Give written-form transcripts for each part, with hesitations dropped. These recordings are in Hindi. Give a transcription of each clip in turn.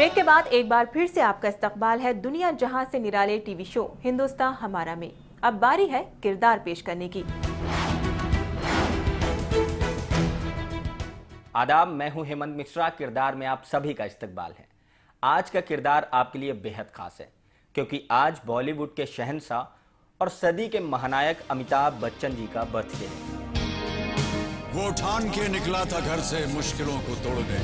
ब्रेक के बाद एक बार फिर से आपका इस्तकबाल है दुनिया जहां से निराले टीवी शो हिंदुस्तान हमारा में। अब बारी है किरदार पेश करने की। आदाब, मैं हूं हेमंत मिश्रा। किरदार में आप सभी का इस्तकबाल है। आज का किरदार आपके लिए बेहद खास है क्योंकि आज बॉलीवुड के शहंशाह और सदी के महानायक अमिताभ बच्चन जी का बर्थडे है। वो ठान के निकला था घर से मुश्किलों को तोड़ने,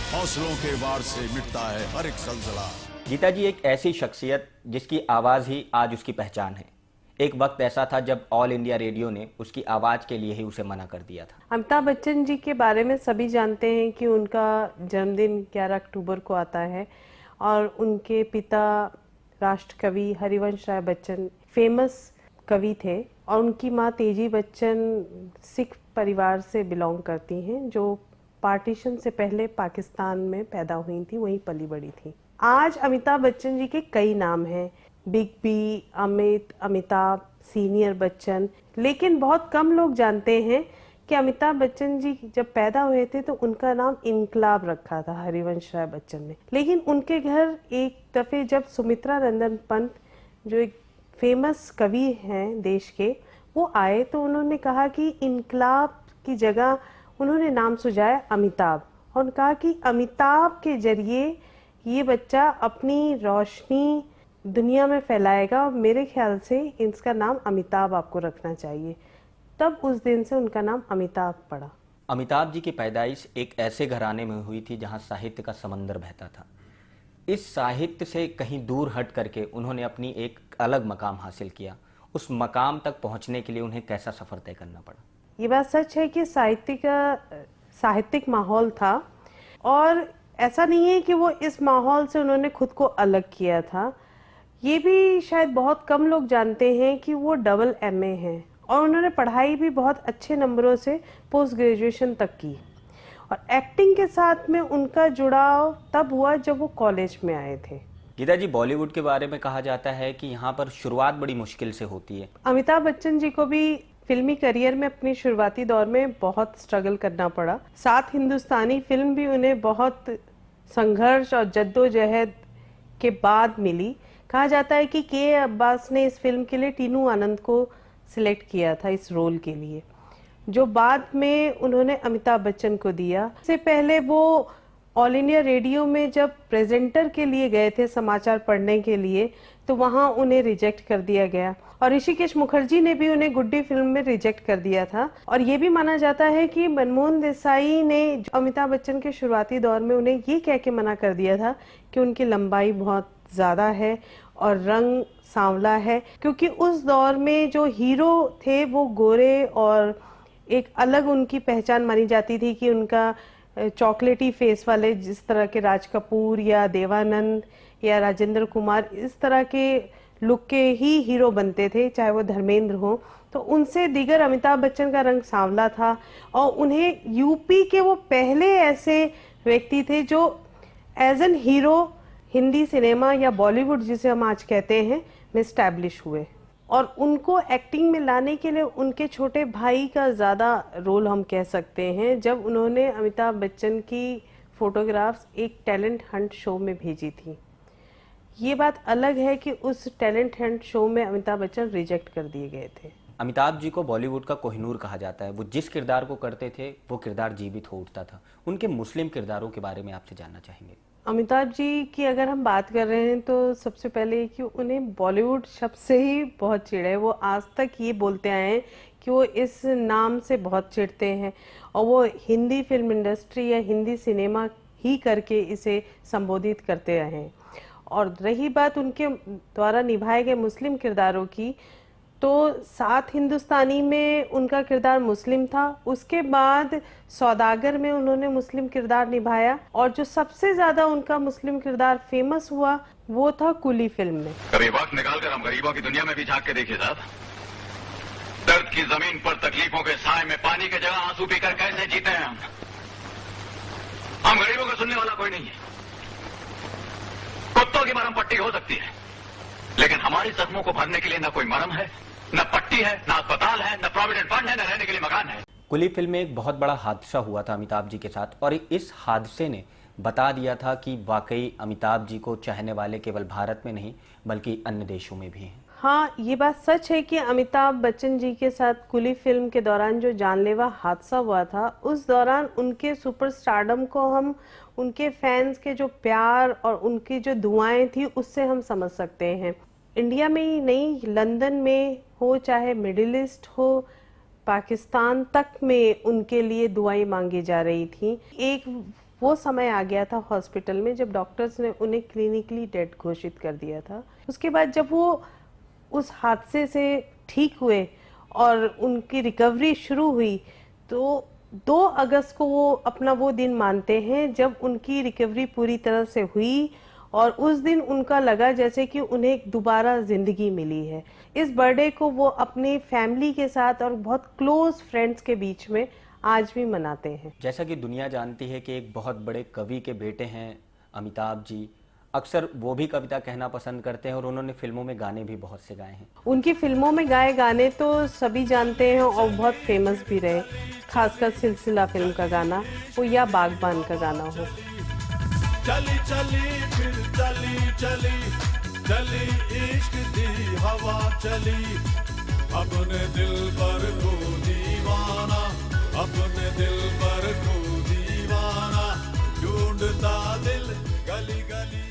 हौसलों के वार से मिटता है हर एक सलसला। गीता जी एक ऐसी शख्सियत जिसकी आवाज ही आज उसकी पहचान है। एक वक्त ऐसा था जब ऑल इंडिया रेडियो ने उसकी आवाज के लिए ही उसे मना कर दिया था। अमिताभ बच्चन जी के बारे में सभी जानते हैं कि उनका जन्मदिन 11 अक्टूबर को आता है और उनके पिता राष्ट्र कवि हरिवंश राय बच्चन फेमस कवि थे और उनकी माँ तेजी बच्चन सिख परिवार से बिलोंग करती हैं जो पार्टीशन से पहले पाकिस्तान में पैदा हुई थी, वहीं पली बड़ी थी। आज अमिताभ बच्चन जी के कई नाम हैं, big B, Amit, Amitabh, senior Bachchan, लेकिन बहुत कम लोग जानते हैं कि अमिताभ बच्चन जी जब पैदा हुए थे तो उनका नाम इनकलाब रखा था हरिवंश राय बच्चन ने। लेकिन उनके घर एक दफे जब सुमित्रा नंदन पंत जो एक फेमस कवि हैं देश के, वो आए तो उन्होंने कहा कि इनकलाब की जगह उन्होंने नाम सुझाया अमिताभ और कहा कि अमिताभ के जरिए ये बच्चा अपनी रोशनी दुनिया में फैलाएगा, मेरे ख्याल से इसका नाम अमिताभ आपको रखना चाहिए। तब उस दिन से उनका नाम अमिताभ पड़ा। अमिताभ जी की पैदाइश एक ऐसे घराने में हुई थी जहां साहित्य का समंदर बहता था। इस साहित्य से कहीं दूर हट करके उन्होंने अपनी एक अलग मकाम हासिल किया। उस मकाम तक पहुंचने के लिए उन्हें कैसा सफर तय करना पड़ा? ये बात सच है कि साहित्यिक माहौल था और ऐसा नहीं है कि वो इस माहौल से उन्होंने खुद को अलग किया था। ये भी शायद बहुत कम लोग जानते हैं कि वो डबल MA हैं और उन्होंने पढ़ाई भी बहुत अच्छे नंबरों से पोस्ट ग्रेजुएशन तक की और एक्टिंग के साथ में उनका जुड़ाव तब हुआ जब वो कॉलेज में आए थे। गीता जी, बॉलीवुड के बारे में कहा जाता है कि यहाँ पर शुरुआत बड़ी मुश्किल से होती है। अमिताभ बच्चन जी को भी फिल्मी करियर में अपनी शुरुआती दौर में बहुत स्ट्रगल करना पड़ा। साथ हिंदुस्तानी फिल्म भी उन्हें बहुत संघर्ष और जद्दोजहद के बाद मिली। कहा जाता है कि के अब्बास ने इस फिल्म के लिए टीनू आनंद को सिलेक्ट किया था इस रोल के लिए, जो बाद में उन्होंने अमिताभ बच्चन को दिया। इससे पहले वो ऑल इंडिया रेडियो में जब प्रेजेंटर के लिए गए थे समाचार पढ़ने के लिए तो वहां उन्हें रिजेक्ट कर दिया गया और ऋषिकेश मुखर्जी ने भी उन्हें गुड्डी फिल्म में रिजेक्ट कर दिया था। और ये भी माना जाता है कि मनमोहन देसाई ने अमिताभ बच्चन के शुरुआती दौर में उन्हें ये कह के मना कर दिया था कि उनकी लंबाई बहुत ज़्यादा है और रंग सांवला है, क्योंकि उस दौर में जो हीरो थे वो गोरे और एक अलग उनकी पहचान मानी जाती थी कि उनका चॉकलेटी फेस वाले, जिस तरह के राज कपूर या देवानंद या राजेंद्र कुमार इस तरह के लुक के ही हीरो बनते थे, चाहे वो धर्मेंद्र हो। तो उनसे दीगर अमिताभ बच्चन का रंग सांवला था और उन्हें यूपी के वो पहले ऐसे व्यक्ति थे जो as an hero Hindi cinema या बॉलीवुड जिसे हम आज कहते हैं में स्टैब्लिश हुए। और उनको एक्टिंग में लाने के लिए उनके छोटे भाई का ज़्यादा रोल हम कह सकते हैं, जब उन्होंने अमिताभ बच्चन की फोटोग्राफ्स एक टैलेंट हंट शो में भेजी थी। ये बात अलग है कि उस टैलेंट हंट शो में अमिताभ बच्चन रिजेक्ट कर दिए गए थे। अमिताभ जी को बॉलीवुड का कोहिनूर कहा जाता है। वो जिस किरदार को करते थे वो किरदार जीवित हो उठता था। उनके मुस्लिम किरदारों के बारे में आपसे जानना चाहेंगे। अमिताभ जी की अगर हम बात कर रहे हैं तो सबसे पहले कि उन्हें बॉलीवुड शब्द से ही बहुत चिढ़ है। वो आज तक ये बोलते आए हैं कि वो इस नाम से बहुत चिढ़ते हैं और वो हिंदी फिल्म इंडस्ट्री या हिंदी सिनेमा ही करके इसे संबोधित करते रहे हैं। और रही बात उनके द्वारा निभाए गए मुस्लिम किरदारों की, तो साथ हिंदुस्तानी में उनका किरदार मुस्लिम था, उसके बाद सौदागर में उन्होंने मुस्लिम किरदार निभाया और जो सबसे ज्यादा उनका मुस्लिम किरदार फेमस हुआ वो था कुली फिल्म में। कभी वक्त निकालकर हम गरीबों की दुनिया में भी झांक के देखिए साहब, दर्द की जमीन पर तकलीफों के साए में पानी की जगह आंसू पीकर कैसे जीते हैं हम गरीबों को सुनने वाला कोई नहीं है। कुत्तों की मरहम पट्टी हो सकती है लेकिन हमारी जख्मों को भरने के लिए न कोई मरहम है, न पट्टी है, न अस्पताल है, न प्रोविडेंट फंड है, न रहने के लिए मकान है। कुली फिल्म में एक बहुत बड़ा हादसा हुआ था अमिताभ जी के साथ और इस हादसे ने बता दिया था कि वाकई अमिताभ जी को चाहने वाले केवल भारत में नहीं बल्कि अन्य देशों में भी हैं। हाँ, ये बात सच है कि अमिताभ बच्चन जी के साथ कुली फिल्म के दौरान जो जानलेवा हादसा हुआ था, उस दौरान उनके सुपरस्टारडम को हम उनके फैंस के जो प्यार और उनकी जो दुआएं थी उससे हम समझ सकते हैं। इंडिया में ही नहीं, लंदन में हो चाहे मिडिल ईस्ट हो, पाकिस्तान तक में उनके लिए दुआएं मांगी जा रही थी। एक वो समय आ गया था हॉस्पिटल में जब डॉक्टर्स ने उन्हें क्लिनिकली डेड घोषित कर दिया था। उसके बाद जब वो उस हादसे से ठीक हुए और उनकी रिकवरी शुरू हुई, तो 2 अगस्त को वो अपना वो दिन मानते हैं जब उनकी रिकवरी पूरी तरह से हुई और उस दिन उनका लगा जैसे कि उन्हें दोबारा जिंदगी मिली है। इस बर्थडे को वो अपनी फैमिली के साथ और बहुत क्लोज फ्रेंड्स के बीच में आज भी मनाते हैं। जैसा कि दुनिया जानती है कि एक बहुत बड़े कवि के बेटे हैं अमिताभ जी, अक्सर वो भी कविता कहना पसंद करते हैं और उन्होंने फिल्मों में गाने भी बहुत से गाए हैं। उनकी फिल्मों में गाए गाने तो सभी जानते हैं और बहुत फेमस भी रहे, खासकर सिलसिला फिल्म का गाना हो या बागबान का गाना हो। चली चली फिर चली चली चली इश्क दी हवा चली, अपने दिल पर को दीवाना, अपने दिल पर को दीवाना, ढूंढता दिल गली गली।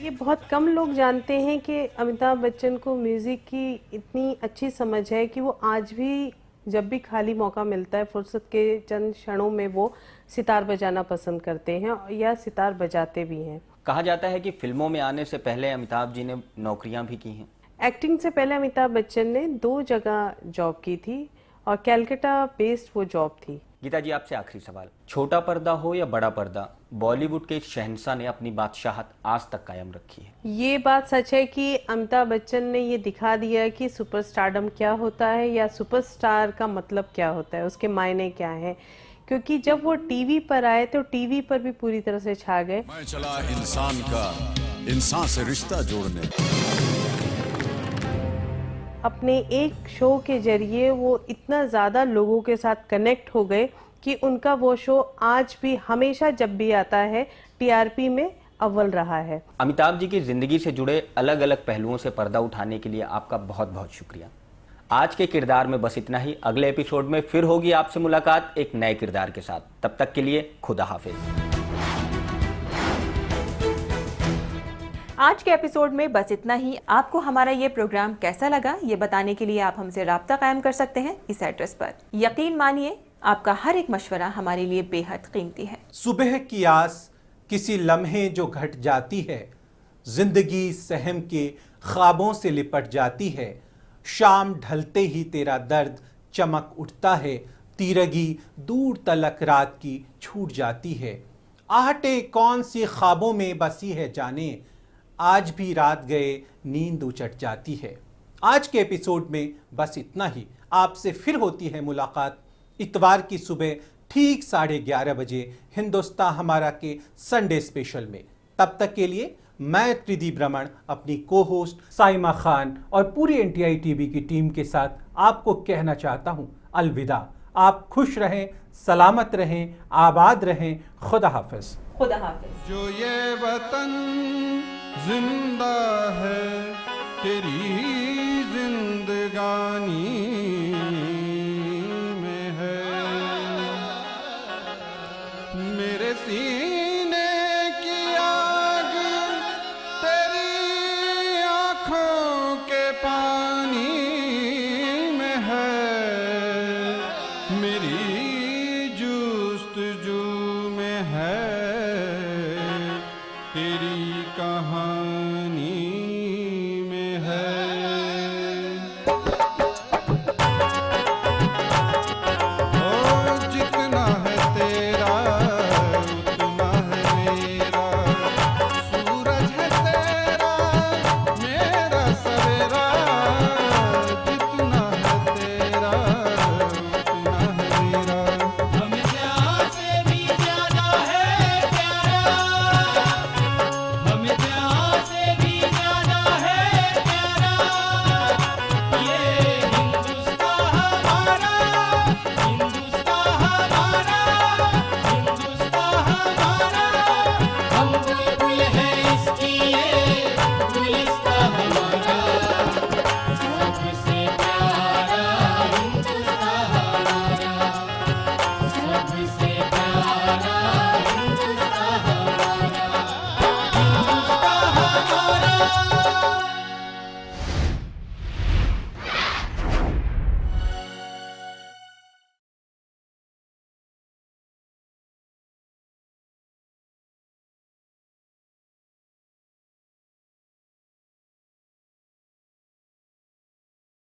ये बहुत कम लोग जानते हैं कि अमिताभ बच्चन को म्यूज़िक की इतनी अच्छी समझ है कि वो आज भी जब भी खाली मौका मिलता है, फुर्सत के चंद क्षणों में वो सितार बजाना पसंद करते हैं या सितार बजाते भी हैं। कहा जाता है कि फिल्मों में आने से पहले अमिताभ जी ने नौकरियां भी की हैं। एक्टिंग से पहले अमिताभ बच्चन ने 2 जगह जॉब की थी और कैलकाटा बेस्ड वो जॉब थी। गीता जी, आपसे आखिरी सवाल, छोटा पर्दा हो या बड़ा पर्दा, बॉलीवुड के शहंशाह ने अपनी बादशाहत आज तक कायम रखी है। ये बात सच है कि अमिताभ बच्चन ने ये दिखा दिया कि सुपरस्टारडम क्या होता है या सुपरस्टार का मतलब क्या होता है, उसके मायने क्या हैं, क्योंकि जब वो टीवी पर आए तो टीवी पर भी पूरी तरह से छा गए। मैं चला इंसान का इंसान से रिश्ता जोड़ने। अपने एक शो के जरिए वो इतना ज़्यादा लोगों के साथ कनेक्ट हो गए कि उनका वो शो आज भी हमेशा जब भी आता है टीआरपी में अव्वल रहा है। अमिताभ जी की जिंदगी से जुड़े अलग अलग पहलुओं से पर्दा उठाने के लिए आपका बहुत बहुत शुक्रिया। आज के किरदार में बस इतना ही। अगले एपिसोड में फिर होगी आपसे मुलाकात एक नए किरदार के साथ। तब तक के लिए खुदा हाफिज। आज के एपिसोड में बस इतना ही। आपको हमारा ये प्रोग्राम कैसा लगा ये बताने के लिए आप हमसे राब्ता कायम कर सकते हैं इस एड्रेस पर। यकीन मानिए आपका हर एक मशवरा हमारे लिए बेहद कीमती है। सुबह की आस किसी लम्हे जो घट जाती है, जिंदगी सहम के ख्वाबों से लिपट जाती है, शाम ढलते ही तेरा दर्द चमक उठता है, तीरगी दूर तलक रात की छूट जाती है। आहटे कौन सी ख्वाबों में बसी है जाने, आज भी रात गए नींद उचट जाती है। आज के एपिसोड में बस इतना ही। आपसे फिर होती है मुलाकात इतवार की सुबह ठीक 11:30 बजे हिंदुस्तान हमारा के संडे स्पेशल में। तब तक के लिए मैं त्रिदीप रमन अपनी को होस्ट साइमा खान और पूरी एनटीआई टीवी की टीम के साथ आपको कहना चाहता हूं अलविदा। आप खुश रहें, सलामत रहें, आबाद रहें। खुदा हाफिज। खुदा हाफिज। जो ये वतन जिंदा है तेरी जिंदगानी